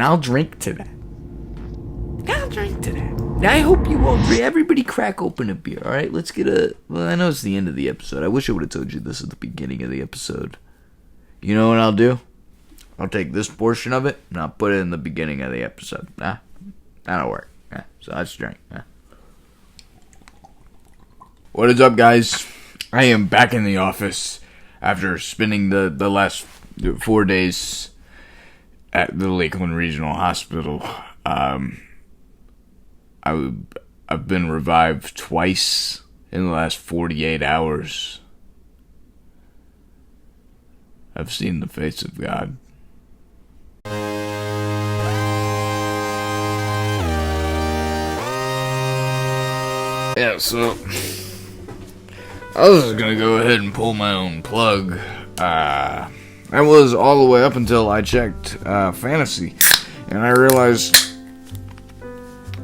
I'll drink to that. I hope you all drink. Everybody crack open a beer, alright? Let's get well, I know it's the end of the episode. I wish I would have told you this at the beginning of the episode. You know what I'll do? I'll take this portion of it, and I'll put it in the beginning of the episode. That'll work. So let's drink. What is up, guys? I am back in the office after spending the last 4 days at the Lakeland Regional Hospital. I've been revived twice in the last 48 hours. I've seen the face of God. Yeah, so I was just gonna go ahead and pull my own plug. I was all the way up until I checked fantasy, and I realized,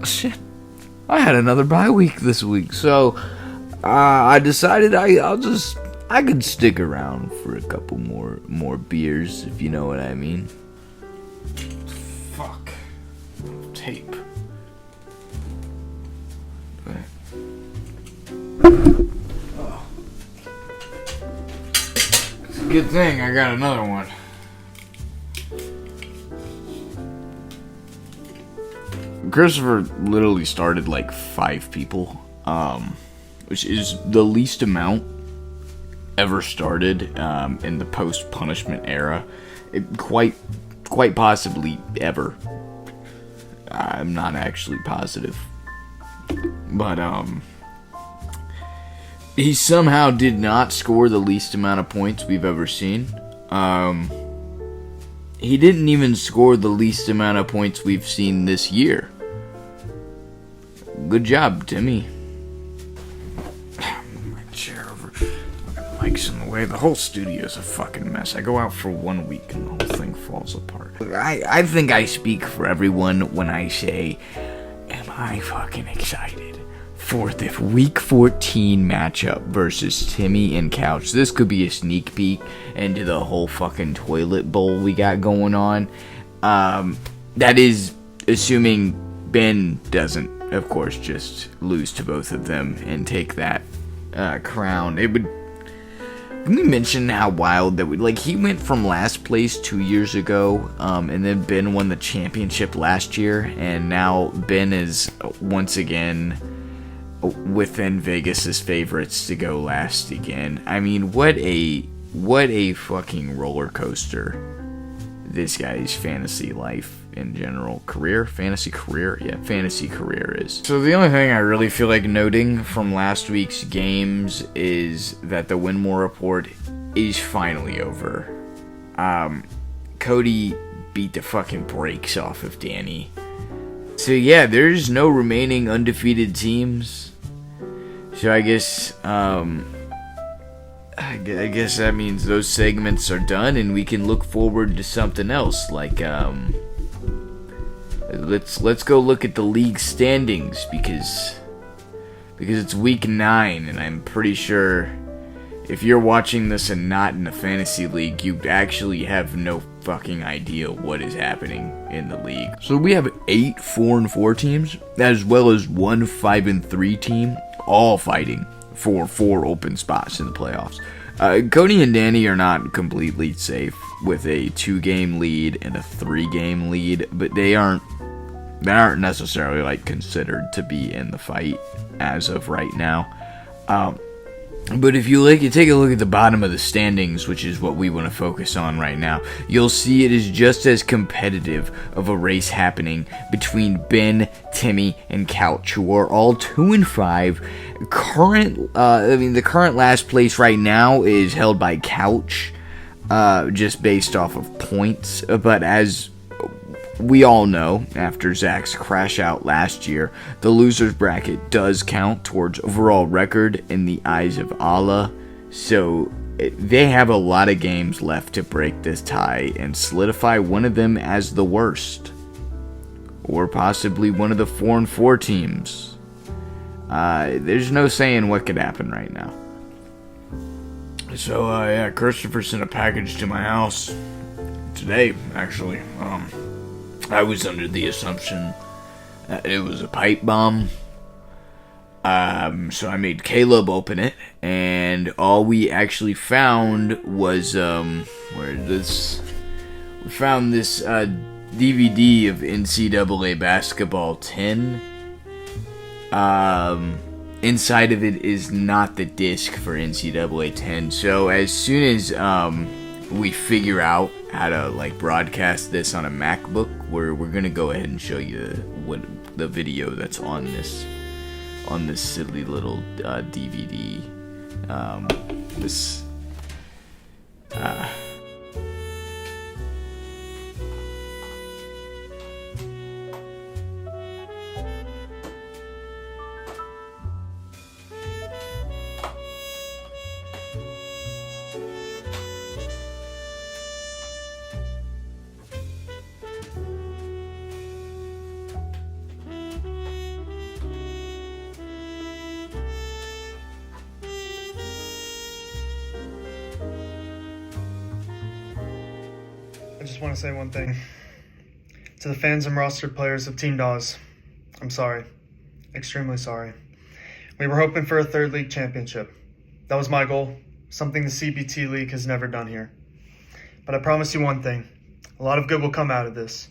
shit, I had another bye week this week. So I decided I could stick around for a couple more beers, if you know what I mean. Fuck. Tape. Oh. It's a good thing I got another one. Christopher literally started like 5 people, which is the least amount ever started in the post-punishment era. Quite possibly ever. I'm not actually positive. But, he somehow did not score the least amount of points we've ever seen. He didn't even score the least amount of points we've seen this year. Good job, Timmy. My chair over. The mic's in the way. The whole studio's a fucking mess. I go out for 1 week and the whole thing falls apart. I think I speak for everyone when I say, am I fucking excited for the Week 14 matchup versus Timmy and Couch. This could be a sneak peek into the whole fucking toilet bowl we got going on. That is assuming Ben doesn't, of course, just lose to both of them and take that crown. It would. Can we mention how wild that he went from last place 2 years ago, and then Ben won the championship last year, and now Ben is once again within Vegas's favorites to go last again. I mean, what a fucking roller coaster this guy's fantasy life in general fantasy career is. So the only thing I really feel like noting from last week's games is that the Winmore report is finally over. Cody beat the fucking brakes off of Danny. So yeah, there's no remaining undefeated teams. So I guess that means those segments are done and we can look forward to something else. Like let's go look at the league standings because it's week 9 and I'm pretty sure if you're watching this and not in a fantasy league, you actually have no fucking idea what is happening in the league. So we have 8 4-4 teams, as well as 1 5-3 team, all fighting for 4 open spots in the playoffs. Cody and Danny are not completely safe with a 2-game lead and a 3-game lead, but they aren't necessarily considered to be in the fight as of right now. But if you take a look at the bottom of the standings, which is what we want to focus on right now, you'll see it is just as competitive of a race happening between Ben, Timmy, and Couch, who are all 2-5. The current last place right now is held by Couch, just based off of points. But as we all know, after Zach's crash out last year, the loser's bracket does count towards overall record in the eyes of Allah. So they have a lot of games left to break this tie and solidify one of them as the worst, or possibly one of the 4-4 teams. There's no saying what could happen right now. So Christopher sent a package to my house today, actually. I was under the assumption that it was a pipe bomb. So I made Caleb open it, and all we actually found was, we found this, DVD of NCAA Basketball 10. Inside of it is not the disc for NCAA 10, so as soon as, we figure out how to, broadcast this on a MacBook, we're gonna go ahead and show you the video that's on this silly little DVD. I just want to say one thing. To the fans and rostered players of Team Dawes, I'm sorry. Extremely sorry. We were hoping for a third league championship. That was my goal, something the CBT League has never done here. But I promise you one thing. A lot of good will come out of this.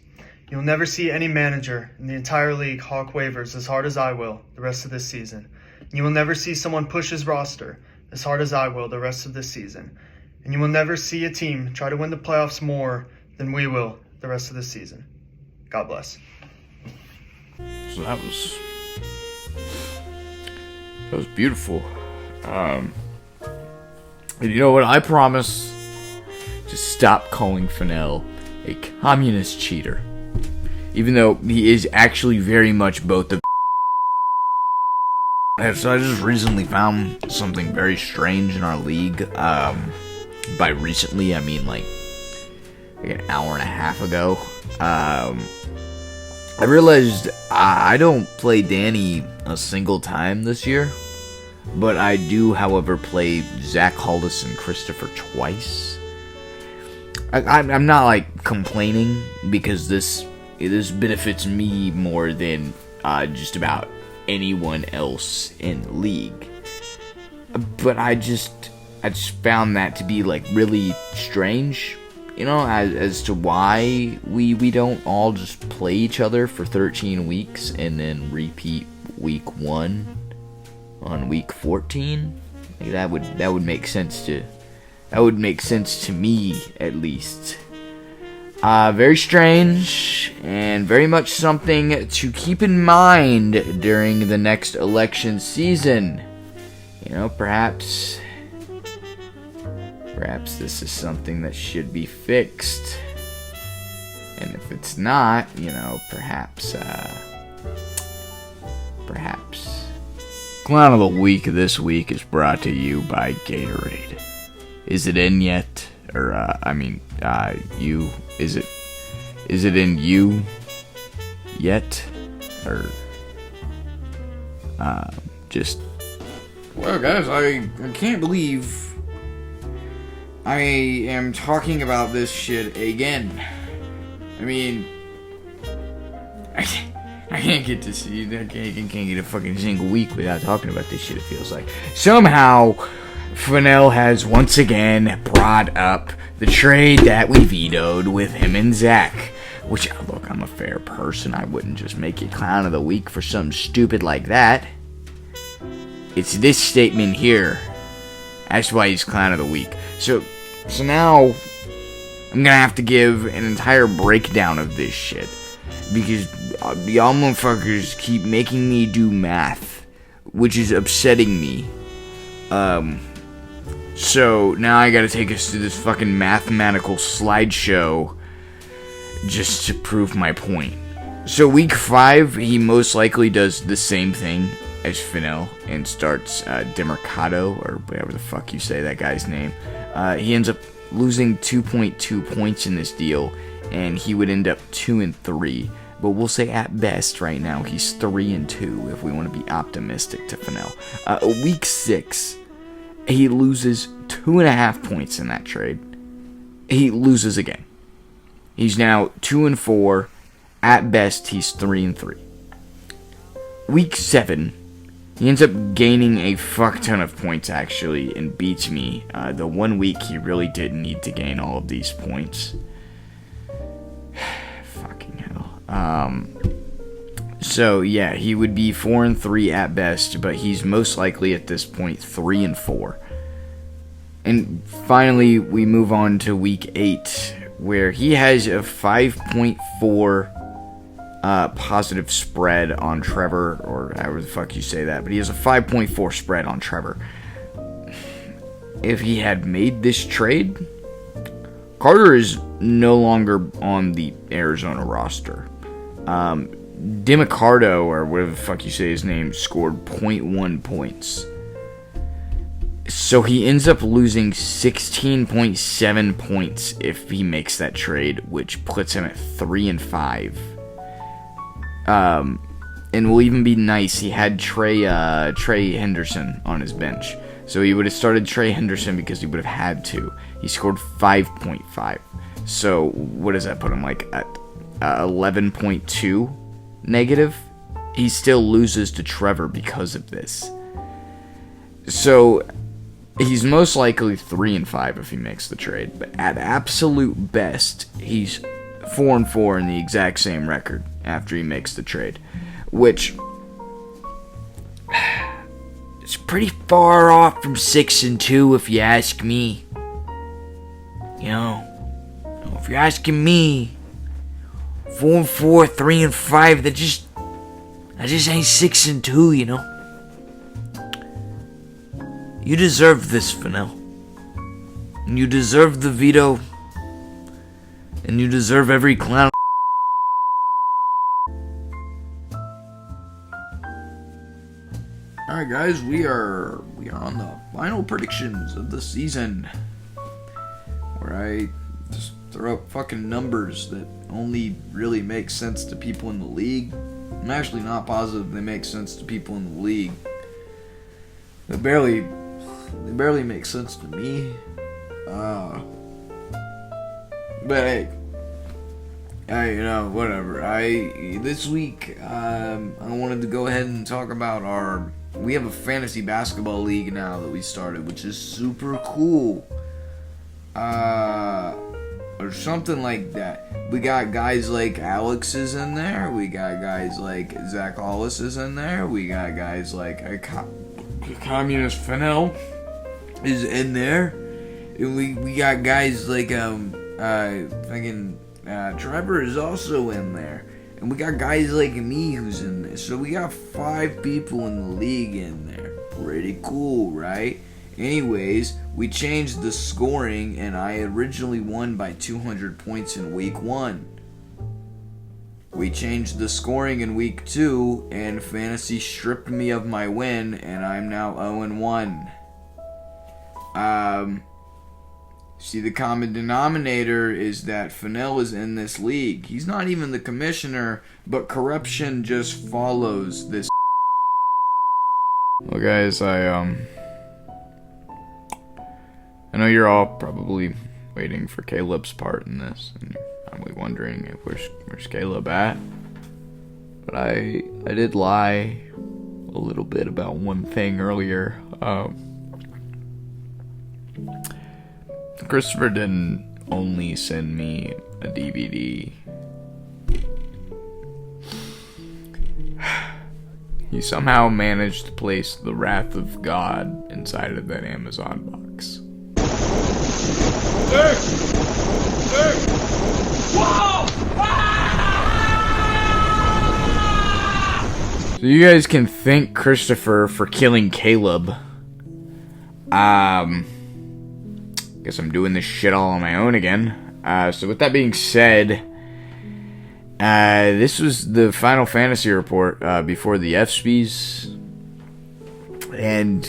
You'll never see any manager in the entire league hawk waivers as hard as I will the rest of this season. And you will never see someone push his roster as hard as I will the rest of this season. And you will never see a team try to win the playoffs more than we will the rest of this season. God bless. So that was beautiful. And you know what? I promise to stop calling Fennell a communist cheater, even though he is actually very much both the. So I just recently found something very strange in our league. By recently, I mean like an hour and a half ago. I realized I don't play Danny a single time this year, but I do, however, play Zach Hollis and Christopher twice. I'm not like complaining because this benefits me more than just about anyone else in the league. But I just found that to be like really strange, you know, as to why we don't all just play each other for 13 weeks and then repeat week 1 on week 14. Like that would make sense to me, at least. Very strange and very much something to keep in mind during the next election season. You know, perhaps this is something that should be fixed. And if it's not, you know, perhaps Clown of the Week this week is brought to you by Gatorade. Is it in yet? Or, is it in you yet? Or, well, guys, I can't believe I am talking about this shit again. I mean, I can't get to see, I can't get a fucking single week without talking about this shit, it feels like. Somehow, Fennell has once again brought up the trade that we vetoed with him and Zach. Which, look, I'm a fair person. I wouldn't just make it Clown of the Week for something stupid like that. It's this statement here. That's why he's Clown of the Week. So now, I'm gonna have to give an entire breakdown of this shit. Because y'all motherfuckers keep making me do math, which is upsetting me. So now I gotta take us through this fucking mathematical slideshow just to prove my point. So week 5, he most likely does the same thing as Fennell and starts Demercado, or whatever the fuck you say that guy's name. He ends up losing 2.2 points in this deal, and he would end up 2-3. But we'll say at best right now he's 3-2 if we want to be optimistic to Fennell. Week 6, he loses 2.5 points in that trade. He loses again. He's now 2-4, At best, he's 3-3. Week 7, he ends up gaining a fuck ton of points, actually, and beats me. The 1 week, he really didn't need to gain all of these points. Fucking hell. So, yeah, he would be 4-3 at best, but he's most likely at this point 3-4. And finally, we move on to week 8, where he has a 5.4 positive spread on Trevor, or however the fuck you say that, but he has a 5.4 spread on Trevor. If he had made this trade, Carter is no longer on the Arizona roster. DiMaccardo, or whatever the fuck you say his name, scored 0.1 points. So he ends up losing 16.7 points if he makes that trade, which puts him at 3-5. And will even be nice, he had Trey Henderson on his bench. So he would have started Trey Henderson because he would have had to. He scored 5.5. So what does that put him, like, at 11.2 negative? He still loses to Trevor because of this. So he's most likely 3-5 if he makes the trade. But at absolute best, he's 4-4 in the exact same record after he makes the trade, which is pretty far off from 6-2 if you ask me. You know, if you're asking me, 4-4, 3-5, that just ain't 6-2, you know. You deserve this, Fennell. And you deserve the veto. And you deserve every clown. Alright guys, we are on the final predictions of the season, where I just throw up fucking numbers that only really make sense to people in the league. I'm actually not positive they make sense to people in the league. They barely make sense to me. But hey, you know, whatever. This week, I wanted to go ahead and talk about we have a fantasy basketball league now that we started, which is super cool. Or something like that. We got guys like Alex is in there. We got guys like Zach Hollis is in there. We got guys like Communist Fennell is in there. And we got guys like Trevor is also in there. And we got guys like me who's in there. So we got 5 people in the league in there. Pretty cool, right? Anyways, we changed the scoring, and I originally won by 200 points in week 1. We changed the scoring in week 2, and fantasy stripped me of my win, and I'm now 0-1. See, the common denominator is that Fennell is in this league. He's not even the commissioner, but corruption just follows this. Well, guys, I know you're all probably waiting for Caleb's part in this, and you're probably wondering if where's Caleb at. But I did lie a little bit about one thing earlier. Christopher didn't only send me a DVD. He somehow managed to place the Wrath of God inside of that Amazon box. Whoa! So you guys can thank Christopher for killing Caleb. Guess I'm doing this shit all on my own again. So with that being said, this was the Final Fantasy report before the FSPs. And,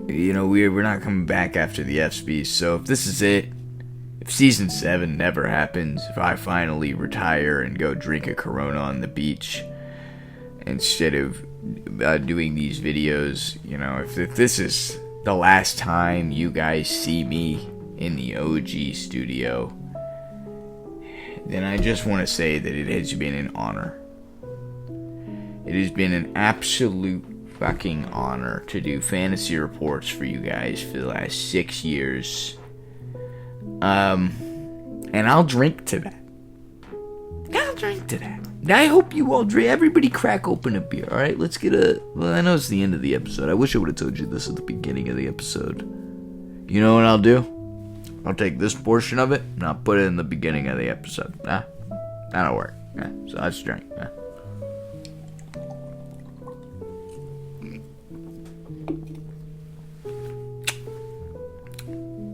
you know, we're not coming back after the FSPs. So if this is it, if Season 7 never happens, if I finally retire and go drink a Corona on the beach instead of doing these videos, you know, if this is the last time you guys see me in the OG studio, then I just want to say that it has been an honor. It has been an absolute fucking honor to do fantasy reports for you guys for the last 6 years. And I'll drink to that. I hope you all drink. Everybody crack open a beer, alright? Let's get well, I know it's the end of the episode. I wish I would have told you this at the beginning of the episode. You know what I'll do? I'll take this portion of it, and I'll put it in the beginning of the episode. That'll work. So let's drink.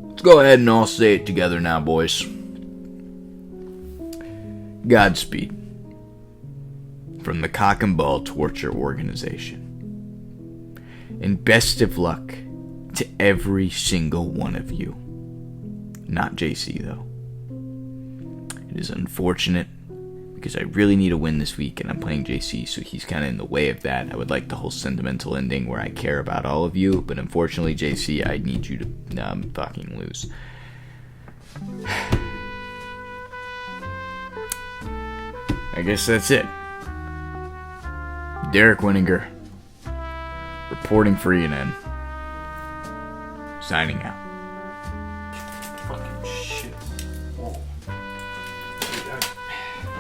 Let's go ahead and all say it together now, boys. Godspeed. From the Cock and Ball Torture Organization. And best of luck to every single one of you. Not JC, though. It is unfortunate because I really need a win this week and I'm playing JC, so he's kind of in the way of that. I would like the whole sentimental ending where I care about all of you, but unfortunately, JC, I need you to fucking lose. I guess that's it. Derek Winninger, reporting for ENN, signing out. Fucking shit. Whoa.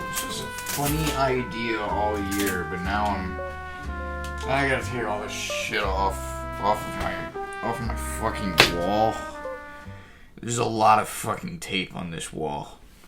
This was a funny idea all year, but now I gotta take all this shit off of my fucking wall. There's a lot of fucking tape on this wall.